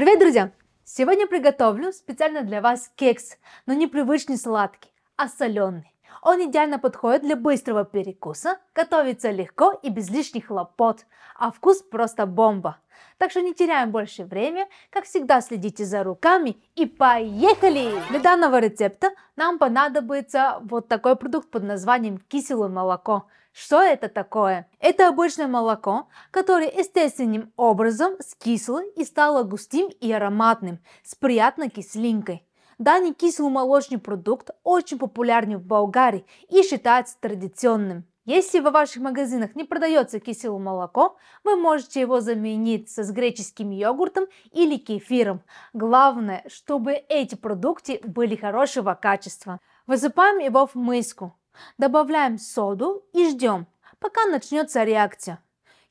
Привет, друзья! Сегодня приготовлю специально для вас кекс, но не привычный сладкий, а соленый. Он идеально подходит для быстрого перекуса, готовится легко и без лишних хлопот, а вкус просто бомба. Так что не теряем больше времени, как всегда следите за руками и поехали! Для данного рецепта нам понадобится вот такой продукт под названием киселое молоко. Что это такое? Это обычное молоко, которое естественным образом скисло и стало густым и ароматным, с приятной кислинкой. Данный кисломолочный продукт очень популярен в Болгарии и считается традиционным. Если в ваших магазинах не продается киселое молоко, вы можете его заменить с греческим йогуртом или кефиром. Главное, чтобы эти продукты были хорошего качества. Высыпаем его в миску. Добавляем соду и ждем, пока начнется реакция.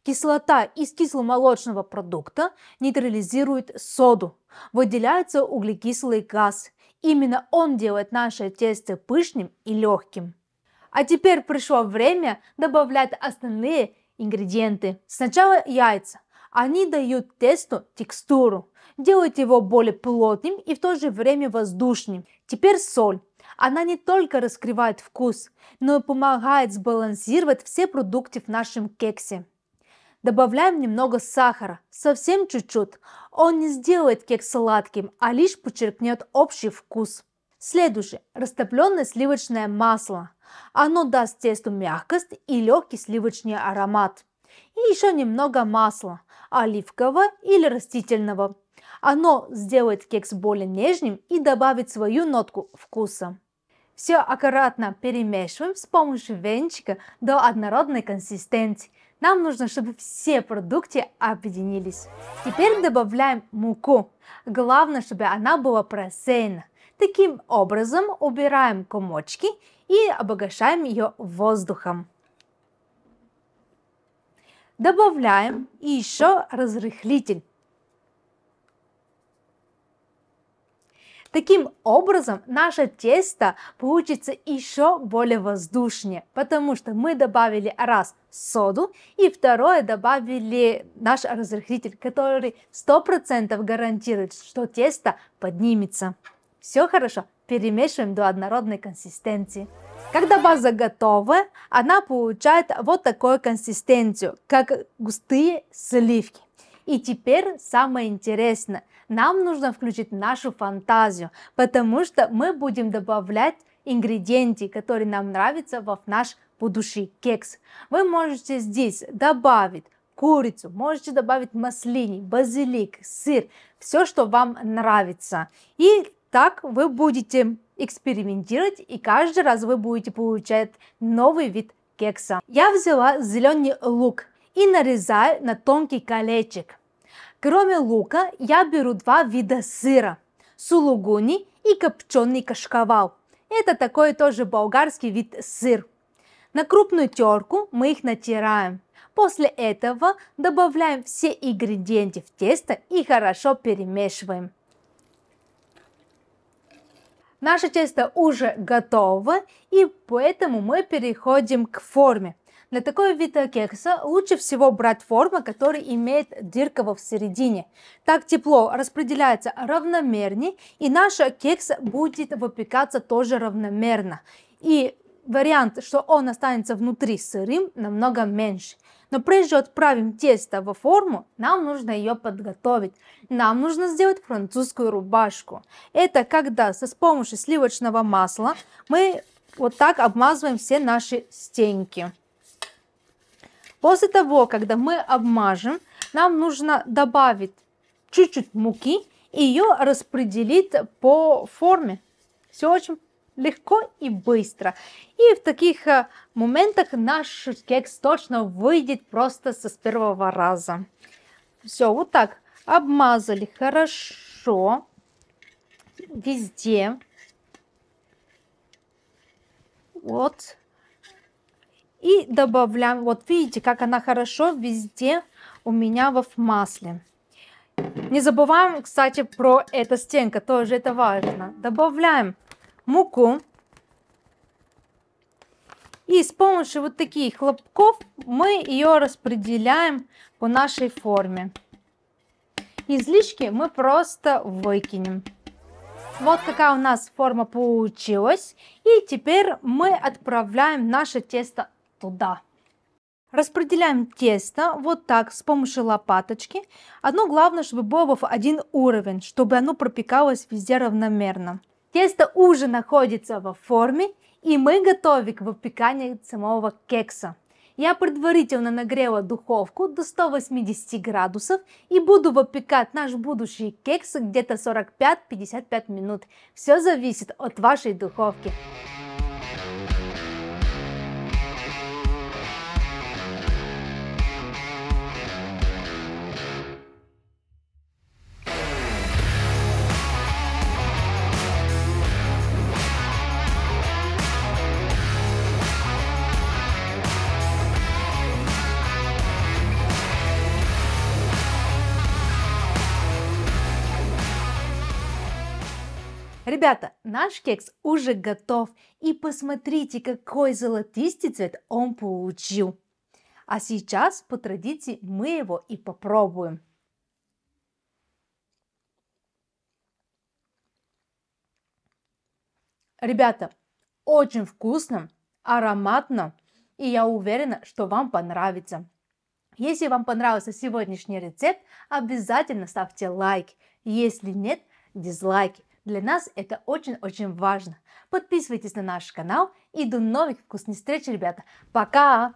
Кислота из кисломолочного продукта нейтрализирует соду. Выделяется углекислый газ. Именно он делает наше тесто пышным и легким. А теперь пришло время добавлять остальные ингредиенты. Сначала яйца. Они дают тесту текстуру, делают его более плотным и в то же время воздушным. Теперь соль. Она не только раскрывает вкус, но и помогает сбалансировать все продукты в нашем кексе. Добавляем немного сахара, совсем чуть-чуть. Он не сделает кекс сладким, а лишь подчеркнет общий вкус. Следующее. Растопленное сливочное масло. Оно даст тесту мягкость и легкий сливочный аромат. И еще немного масла, оливкового или растительного. Оно сделает кекс более нежным и добавит свою нотку вкуса. Все аккуратно перемешиваем с помощью венчика до однородной консистенции. Нам нужно, чтобы все продукты объединились. Теперь добавляем муку. Главное, чтобы она была просеяна. Таким образом убираем комочки и обогащаем ее воздухом. Добавляем еще разрыхлитель. Таким образом, наше тесто получится еще более воздушнее, потому что мы добавили раз соду и второе добавили наш разрыхлитель, который 100% гарантирует, что тесто поднимется. Все хорошо, перемешиваем до однородной консистенции. Когда база готова, она получает вот такую консистенцию, как густые сливки. И теперь самое интересное. Нам нужно включить нашу фантазию, потому что мы будем добавлять ингредиенты, которые нам нравятся в наш будущий кекс. Вы можете здесь добавить курицу, можете добавить маслини, базилик, сыр, все, что вам нравится. И так вы будете экспериментировать, и каждый раз вы будете получать новый вид кекса. Я взяла зеленый лук и нарезаю на тонкий колечек. Кроме лука я беру два вида сыра – сулугуни и копченый кашкавал. Это такой тоже болгарский вид сыр. На крупную терку мы их натираем. После этого добавляем все ингредиенты в тесто и хорошо перемешиваем. Наше тесто уже готово, и поэтому мы переходим к форме. Для такого вида кекса лучше всего брать форму, которая имеет дырку в середине. Так тепло распределяется равномернее, и наш кекс будет выпекаться тоже равномерно. И вариант, что он останется внутри сырым, намного меньше. Но прежде отправим тесто в форму, нам нужно ее подготовить. Нам нужно сделать французскую рубашку. Это когда с помощью сливочного масла мы вот так обмазываем все наши стенки. После того, когда мы обмажем, нам нужно добавить чуть-чуть муки и ее распределить по форме. Все очень легко и быстро. И в таких моментах наш кекс точно выйдет просто с первого раза. Все, вот так обмазали хорошо везде. Вот. И добавляем, вот видите, как она хорошо везде у меня в масле. Не забываем, кстати, про эту стенку, тоже это важно. Добавляем муку. И с помощью вот таких хлопков мы ее распределяем по нашей форме. Излишки мы просто выкинем. Вот какая у нас форма получилась. И теперь мы отправляем наше тесто туда. Распределяем тесто вот так с помощью лопаточки. Одно главное, чтобы было в один уровень, чтобы оно пропекалось везде равномерно. Тесто уже находится во форме, и мы готовы к выпеканию самого кекса. Я предварительно нагрела духовку до 180 градусов и буду выпекать наш будущий кекс где-то 45-55 минут. Все зависит от вашей духовки. Ребята, наш кекс уже готов. И посмотрите, какой золотистый цвет он получил. А сейчас, по традиции, мы его и попробуем. Ребята, очень вкусно, ароматно. И я уверена, что вам понравится. Если вам понравился сегодняшний рецепт, обязательно ставьте лайк. Если нет, дизлайки. Для нас это очень-очень важно. Подписывайтесь на наш канал и до новых вкусных встреч, ребята. Пока!